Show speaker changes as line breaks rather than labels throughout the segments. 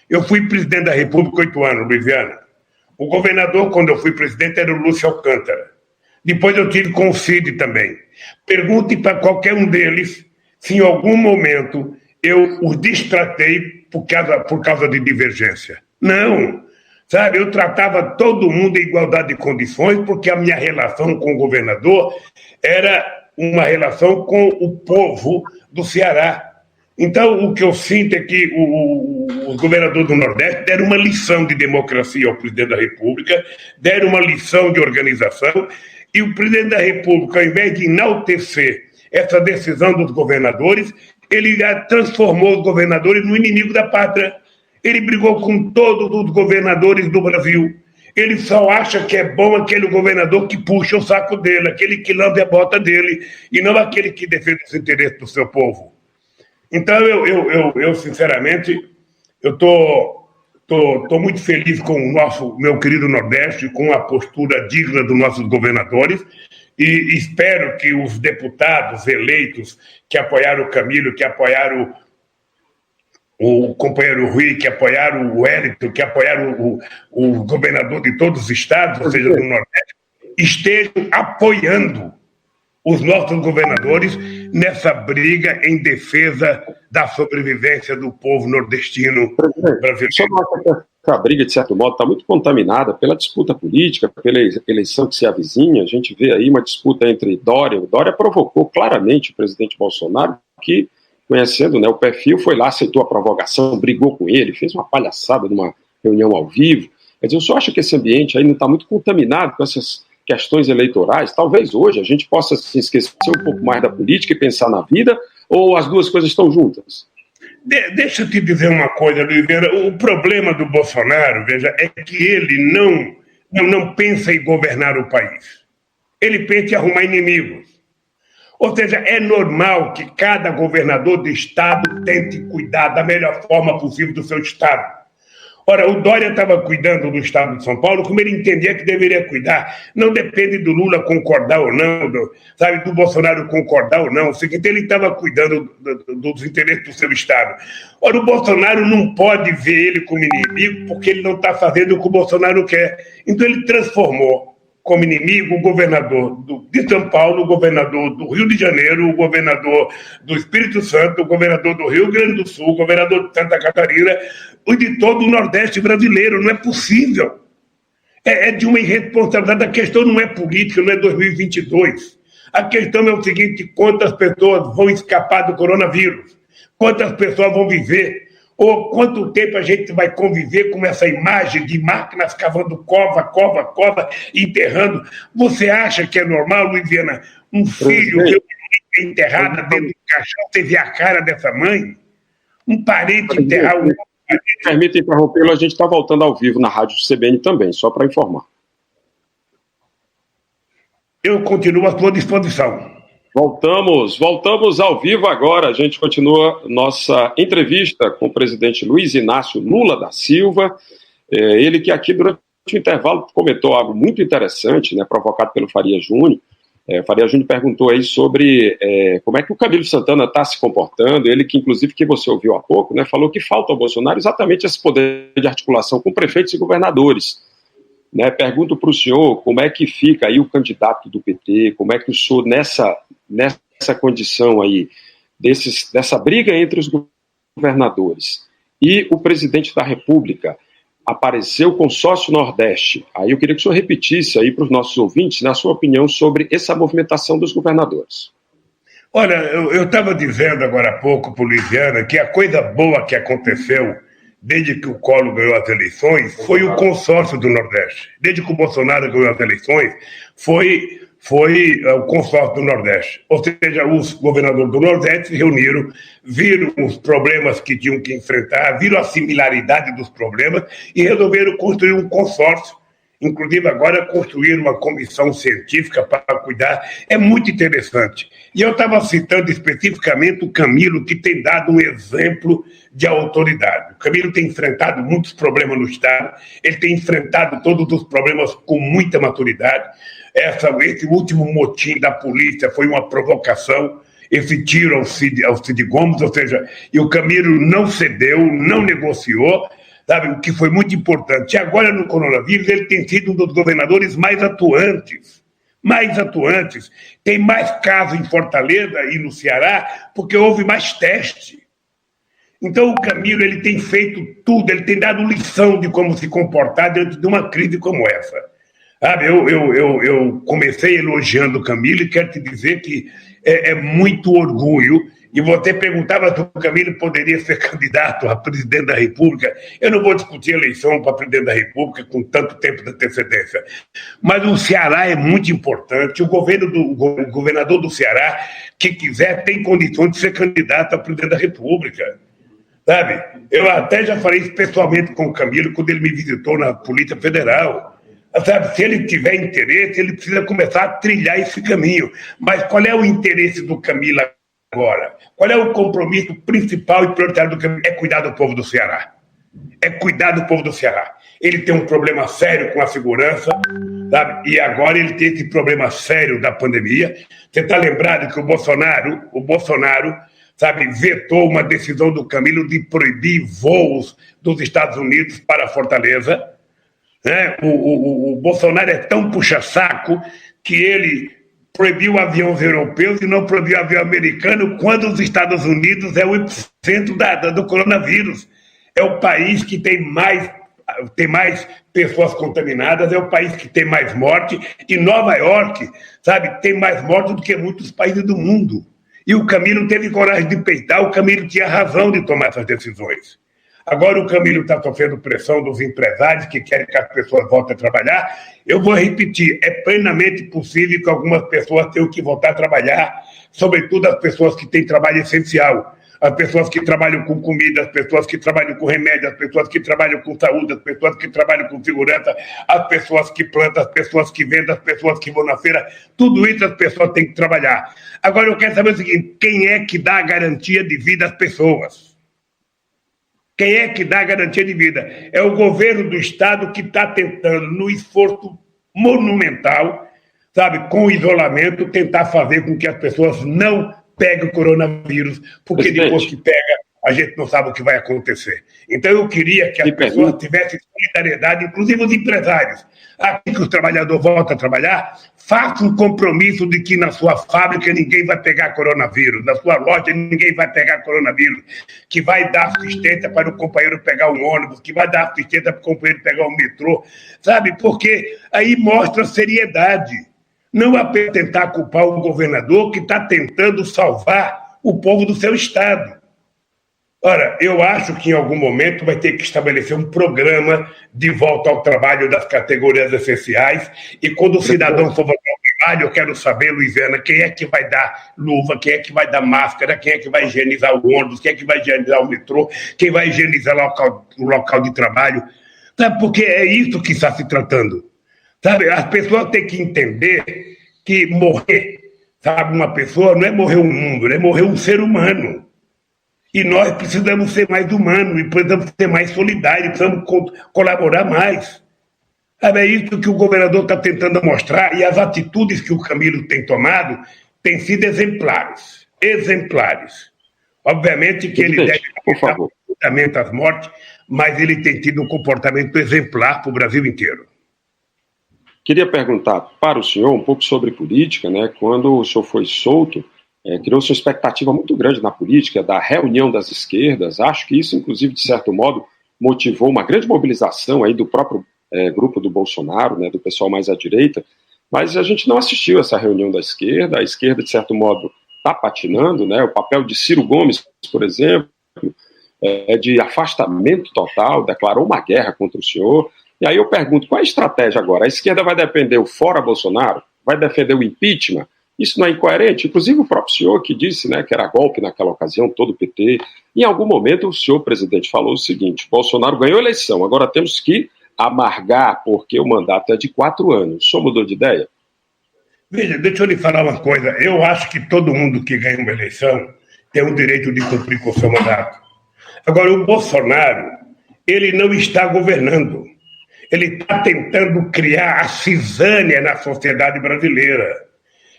Eu fui presidente da República 8 anos, Luiziana. O governador, quando eu fui presidente, era o Lúcio Alcântara. Depois eu tive com o Cid também. Pergunte para qualquer um deles se em algum momento eu os destratei por causa de divergência. Não. Sabe, eu tratava todo mundo em igualdade de condições, porque a minha relação com o governador era uma relação com o povo do Ceará. Então, o que eu sinto é que os governadores do Nordeste deram uma lição de democracia ao presidente da República, deram uma lição de organização, e o presidente da República, ao invés de enaltecer essa decisão dos governadores, ele transformou os governadores no inimigo da pátria. Ele brigou com todos os governadores do Brasil. Ele só acha que é bom aquele governador que puxa o saco dele, aquele que lambe a bota dele, e não aquele que defende os interesses do seu povo. Então, eu sinceramente, eu tô muito feliz com o meu querido Nordeste, com a postura digna dos nossos governadores, e espero que os deputados eleitos que apoiaram o Camilo, que apoiaram o companheiro Rui, que apoiaram o Wellington, que apoiaram o governador de todos os estados, ou seja, do Nordeste, estejam apoiando os nossos governadores nessa briga em defesa da sobrevivência do povo nordestino brasileiro.
Só nota que essa briga, de certo modo, está muito contaminada pela disputa política, pela eleição que se avizinha. A gente vê aí uma disputa entre Dória. O Dória provocou claramente o presidente Bolsonaro, que, conhecendo, né, o perfil, foi lá, aceitou a provocação, brigou com ele, fez uma palhaçada numa reunião ao vivo. Quer dizer, eu só acho que esse ambiente aí não está muito contaminado com essas questões eleitorais. Talvez hoje a gente possa se esquecer um pouco mais da política e pensar na vida, ou as duas coisas estão juntas?
Deixa eu te dizer uma coisa, Oliveira. O problema do Bolsonaro, veja, é que ele não pensa em governar o país. Ele pensa em arrumar inimigos. Ou seja, é normal que cada governador de estado tente cuidar da melhor forma possível do seu estado. Ora, o Dória estava cuidando do estado de São Paulo como ele entendia que deveria cuidar. Não depende do Lula concordar ou não, do Bolsonaro concordar ou não. O seguinte, ele estava cuidando dos interesses do seu estado. Ora, o Bolsonaro não pode ver ele como inimigo porque ele não está fazendo o que o Bolsonaro quer. Então ele transformou como inimigo o governador de São Paulo, o governador do Rio de Janeiro, o governador do Espírito Santo, o governador do Rio Grande do Sul, o governador de Santa Catarina, e de todo o Nordeste brasileiro. Não é possível. É de uma irresponsabilidade. A questão não é política, não é 2022. A questão é o seguinte: quantas pessoas vão escapar do coronavírus? Quantas pessoas vão viver? Ou quanto tempo a gente vai conviver com essa imagem de máquinas cavando cova, enterrando? Você acha que é normal, Luiziana, um filho enterrado dentro do caixão, você vê a cara dessa mãe? Um parente enterrar o outro?
Permita interrompê-lo, a gente está voltando ao vivo na rádio do CBN também, só para informar.
Eu continuo à sua disposição.
Voltamos ao vivo agora. A gente continua nossa entrevista com o presidente Luiz Inácio Lula da Silva. Ele que aqui durante o intervalo comentou algo muito interessante, né, provocado pelo Faria Júnior. Faria Júnior perguntou aí sobre como é que o Camilo Santana está se comportando. Ele que, inclusive, que você ouviu há pouco, né, falou que falta ao Bolsonaro exatamente esse poder de articulação com prefeitos e governadores. Né, pergunto para o senhor como é que fica aí o candidato do PT, como é que o senhor, nessa condição aí, dessa briga entre os governadores e o presidente da República, apareceu o consórcio Nordeste. Aí eu queria que o senhor repetisse aí para os nossos ouvintes, na sua opinião, sobre essa movimentação dos governadores.
Olha, eu estava dizendo agora há pouco para o Luiziana que a coisa boa que aconteceu desde que o Collor ganhou as eleições foi o consórcio do Nordeste. Desde que o Bolsonaro ganhou as eleições, foi o consórcio do Nordeste. Ou seja, os governadores do Nordeste se reuniram, viram os problemas que tinham que enfrentar, viram a similaridade dos problemas e resolveram construir um consórcio. Inclusive, agora construir uma comissão científica para cuidar. É muito interessante. E eu estava citando especificamente o Camilo, que tem dado um exemplo de autoridade. O Camilo tem enfrentado muitos problemas no Estado, ele tem enfrentado todos os problemas com muita maturidade. Esse último motim da polícia foi uma provocação, esse tiro ao Cid Gomes, ou seja, e o Camilo não cedeu, não negociou, sabe, o que foi muito importante. E agora, no coronavírus, ele tem sido um dos governadores mais atuantes. Tem mais casos em Fortaleza e no Ceará, porque houve mais teste. Então, o Camilo, ele tem feito tudo, ele tem dado lição de como se comportar diante de uma crise como essa. Sabe, eu comecei elogiando o Camilo e quero te dizer que é muito orgulho. E você perguntava se o Camilo poderia ser candidato a presidente da República. Eu não vou discutir eleição para presidente da República com tanto tempo de antecedência. Mas o Ceará é muito importante. O governador do Ceará, que quiser, tem condições de ser candidato a presidente da República. Sabe? Eu até já falei isso pessoalmente com o Camilo quando ele me visitou na Polícia Federal. Sabe? Se ele tiver interesse, ele precisa começar a trilhar esse caminho. Mas qual é o interesse do Camilo agora? Qual é o compromisso principal e prioritário do Camilo? É cuidar do povo do Ceará. Ele tem um problema sério com a segurança, sabe? E agora ele tem esse problema sério da pandemia. Você está lembrado que o Bolsonaro, sabe, vetou uma decisão do Camilo de proibir voos dos Estados Unidos para Fortaleza. Né? O Bolsonaro é tão puxa-saco que ele proibiu aviões europeus e não proibiu avião americano, quando os Estados Unidos é o epicentro do coronavírus. É o país que tem mais pessoas contaminadas, é o país que tem mais morte, e Nova York, sabe, tem mais morte do que muitos países do mundo. E o Camilo teve coragem de peitar, o Camilo tinha razão de tomar essas decisões. Agora o Camilo está sofrendo pressão dos empresários que querem que as pessoas voltem a trabalhar. Eu vou repetir, é plenamente possível que algumas pessoas tenham que voltar a trabalhar, sobretudo as pessoas que têm trabalho essencial, as pessoas que trabalham com comida, as pessoas que trabalham com remédio, as pessoas que trabalham com saúde, as pessoas que trabalham com segurança, as pessoas que plantam, as pessoas que vendem, as pessoas que vão na feira, tudo isso as pessoas têm que trabalhar. Agora eu quero saber o seguinte, quem é que dá a garantia de vida às pessoas? Quem é que dá a garantia de vida? É o governo do Estado que está tentando, no esforço monumental, sabe, com o isolamento, tentar fazer com que as pessoas não peguem o coronavírus, porque depois que pega, a gente não sabe o que vai acontecer. Então eu queria que as pessoas tivessem solidariedade, inclusive os empresários. Assim que os trabalhadores voltam a trabalhar, faça um compromisso de que na sua fábrica ninguém vai pegar coronavírus, na sua loja ninguém vai pegar coronavírus, que vai dar assistência para o companheiro pegar um ônibus, que vai dar assistência para o companheiro pegar um metrô, sabe? Porque aí mostra seriedade. Não apenas tentar culpar o governador que está tentando salvar o povo do seu estado. Ora, eu acho que em algum momento vai ter que estabelecer um programa de volta ao trabalho das categorias essenciais, e quando o cidadão for voltar ao trabalho, eu quero saber, Luiziana, quem é que vai dar luva, quem é que vai dar máscara, quem é que vai higienizar o ônibus, quem é que vai higienizar o metrô, quem vai higienizar o local de trabalho. Sabe, porque é isso que está se tratando. Sabe, as pessoas têm que entender que morrer, sabe, uma pessoa não é morrer um mundo, é morrer um ser humano. E nós precisamos ser mais humanos, e precisamos ser mais solidários, precisamos colaborar mais. É isso que o governador está tentando mostrar, e as atitudes que o Camilo tem tomado têm sido exemplares. Exemplares. Obviamente que ele deve comportamento às mortes, mas ele tem tido um comportamento exemplar para o Brasil inteiro.
Queria perguntar para o senhor um pouco sobre política, né? Quando o senhor foi solto, criou-se uma expectativa muito grande na política da reunião das esquerdas. Acho que isso, inclusive, de certo modo, motivou uma grande mobilização aí do próprio grupo do Bolsonaro, né, do pessoal mais à direita, mas a gente não assistiu a essa reunião da esquerda. A esquerda, de certo modo, está patinando, né? O papel de Ciro Gomes, por exemplo, é de afastamento total, declarou uma guerra contra o senhor. E aí eu pergunto, qual é a estratégia agora? A esquerda vai defender o fora Bolsonaro? Vai defender o impeachment? Isso não é incoerente? Inclusive o próprio senhor que disse, né, que era golpe naquela ocasião, todo o PT. Em algum momento o senhor presidente falou o seguinte: Bolsonaro ganhou a eleição, agora temos que amargar porque o mandato é de 4 anos. O senhor mudou de ideia?
Veja, deixa eu lhe falar uma coisa. Eu acho que todo mundo que ganha uma eleição tem o direito de cumprir com o seu mandato. Agora, o Bolsonaro, ele não está governando. Ele está tentando criar a cisânia na sociedade brasileira.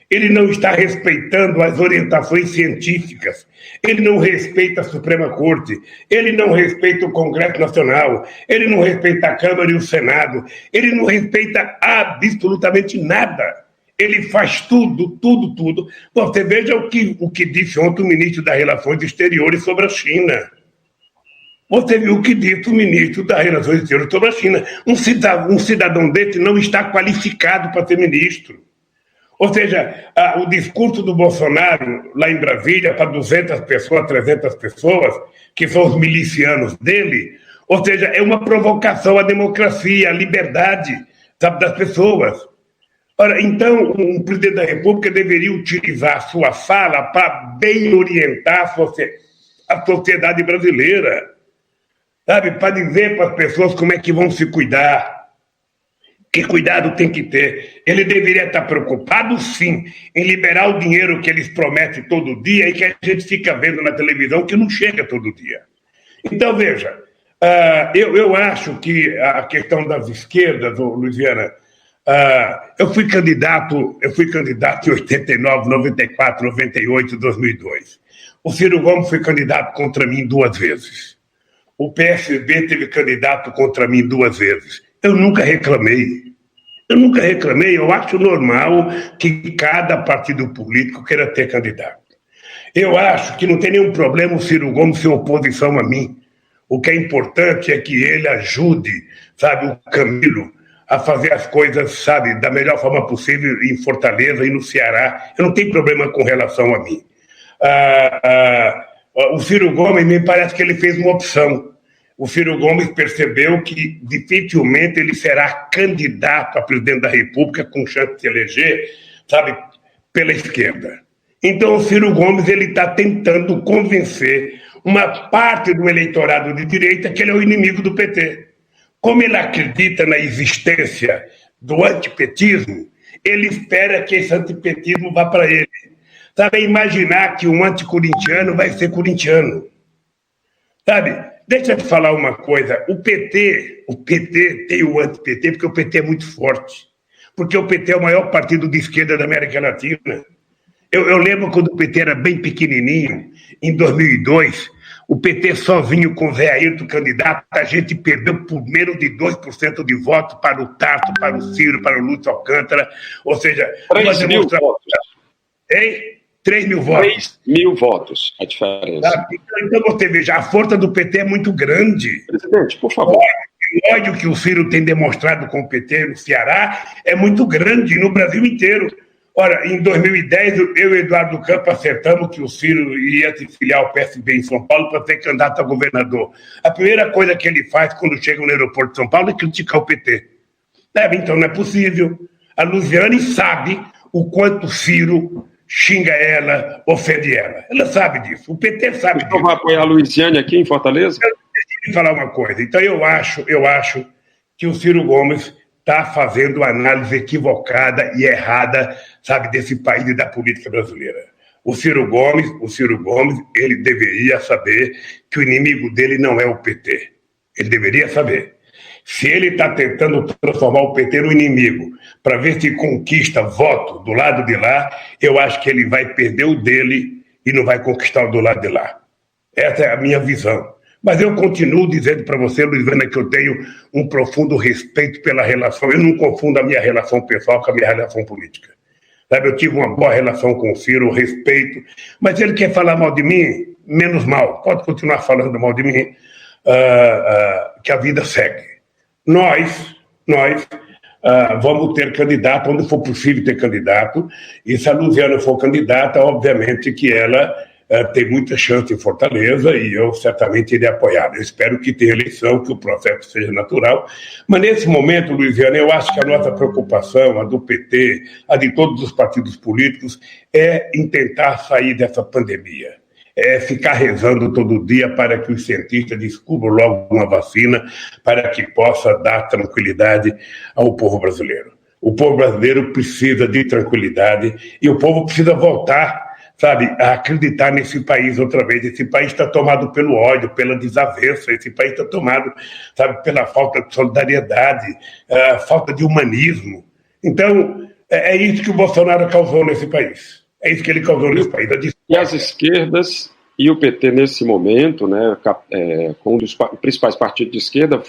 ele não está respeitando as orientações científicas, ele não respeita a Suprema Corte, ele não respeita o Congresso Nacional, ele não respeita a Câmara e o Senado, ele não respeita absolutamente nada. Ele faz tudo, tudo, tudo. Você veja o que disse ontem o ministro das Relações Exteriores sobre a China. Você viu o que disse o ministro das Relações Exteriores sobre a China. Um cidadão desse não está qualificado para ser ministro. Ou seja, o discurso do Bolsonaro lá em Brasília para 200 pessoas, 300 pessoas, que são os milicianos dele, ou seja, é uma provocação à democracia, à liberdade, sabe, das pessoas. Ora, então, um presidente da República deveria utilizar a sua fala para bem orientar a sociedade brasileira, sabe, para dizer para as pessoas como é que vão se cuidar. Que cuidado tem que ter. Ele deveria estar preocupado, sim, em liberar o dinheiro que eles prometem todo dia e que a gente fica vendo na televisão que não chega todo dia. Então, veja, eu acho que a questão das esquerdas, Luiziana, eu fui candidato em 89, 94, 98, 2002. O Ciro Gomes foi candidato contra mim 2 vezes. O PSB teve candidato contra mim 2 vezes. Eu nunca reclamei. Eu acho normal que cada partido político queira ter candidato. Eu acho que não tem nenhum problema o Ciro Gomes ser oposição a mim. O que é importante é que ele ajude, sabe, o Camilo a fazer as coisas, sabe, da melhor forma possível em Fortaleza e no Ceará. Eu não tenho problema com relação a mim. O Ciro Gomes, me parece que ele fez uma opção. O Ciro Gomes percebeu que dificilmente ele será candidato a presidente da República com chance de se eleger, sabe, pela esquerda. Então o Ciro Gomes está tentando convencer uma parte do eleitorado de direita que ele é o inimigo do PT. Como ele acredita na existência do antipetismo, ele espera que esse antipetismo vá para ele. Sabe, imaginar que um anticorintiano vai ser corintiano. Sabe? Deixa eu te falar uma coisa, o PT tem o anti-PT porque o PT é muito forte, porque o PT é o maior partido de esquerda da América Latina. Eu lembro quando o PT era bem pequenininho, em 2002, o PT sozinho com o Zé Ayrton candidato, a gente perdeu por menos de 2% de votos para o Tarso, para o Ciro, para o Lúcio Alcântara, ou seja...
3 mil votos.
Hein? 3 mil votos.
3 mil votos, a diferença.
Então você veja, a força do PT é muito grande.
Presidente, por favor.
O ódio que o Ciro tem demonstrado com o PT no Ceará é muito grande no Brasil inteiro. Ora, em 2010, eu e o Eduardo Campos acertamos que o Ciro iria se filiar ao PSB em São Paulo para ser candidato a governador. A primeira coisa que ele faz quando chega no aeroporto de São Paulo é criticar o PT. Então não é possível. A Luziane sabe o quanto o Ciro xinga ela, ofende ela. Ela sabe disso. O PT sabe disso.
Então vai apoiar a Luiziane aqui em Fortaleza?
Deixa eu falar uma coisa. Então eu acho que o Ciro Gomes está fazendo uma análise equivocada e errada, sabe, desse país e da política brasileira. O Ciro Gomes, ele deveria saber que o inimigo dele não é o PT. Ele deveria saber. Se ele está tentando transformar o PT no inimigo para ver se conquista voto do lado de lá, eu acho que ele vai perder o dele e não vai conquistar o do lado de lá. Essa é a minha visão. Mas eu continuo dizendo para você, Luiziana, que eu tenho um profundo respeito pela relação. Eu não confundo a minha relação pessoal com a minha relação política. Sabe, eu tive uma boa relação com o Ciro, respeito. Mas ele quer falar mal de mim, menos mal. Pode continuar falando mal de mim, que a vida segue. Nós vamos ter candidato, onde for possível ter candidato, e se a Luziana for candidata, obviamente que ela tem muita chance em Fortaleza, e eu certamente irei apoiar. Eu espero que tenha eleição, que o processo seja natural, mas nesse momento, Luiziana, eu acho que a nossa preocupação, a do PT, a de todos os partidos políticos, é em tentar sair dessa pandemia. É ficar rezando todo dia para que os cientistas descubram logo uma vacina para que possa dar tranquilidade ao povo brasileiro. O povo brasileiro precisa de tranquilidade e o povo precisa voltar, sabe, a acreditar nesse país outra vez. Esse país está tomado pelo ódio, pela desavença, esse país está tomado, sabe, pela falta de solidariedade, falta de humanismo. Então, É isso que o Bolsonaro causou nesse país. É isso que ele causou nesse país.
E as esquerdas e o PT nesse momento, né, com um dos principais partidos de esquerda,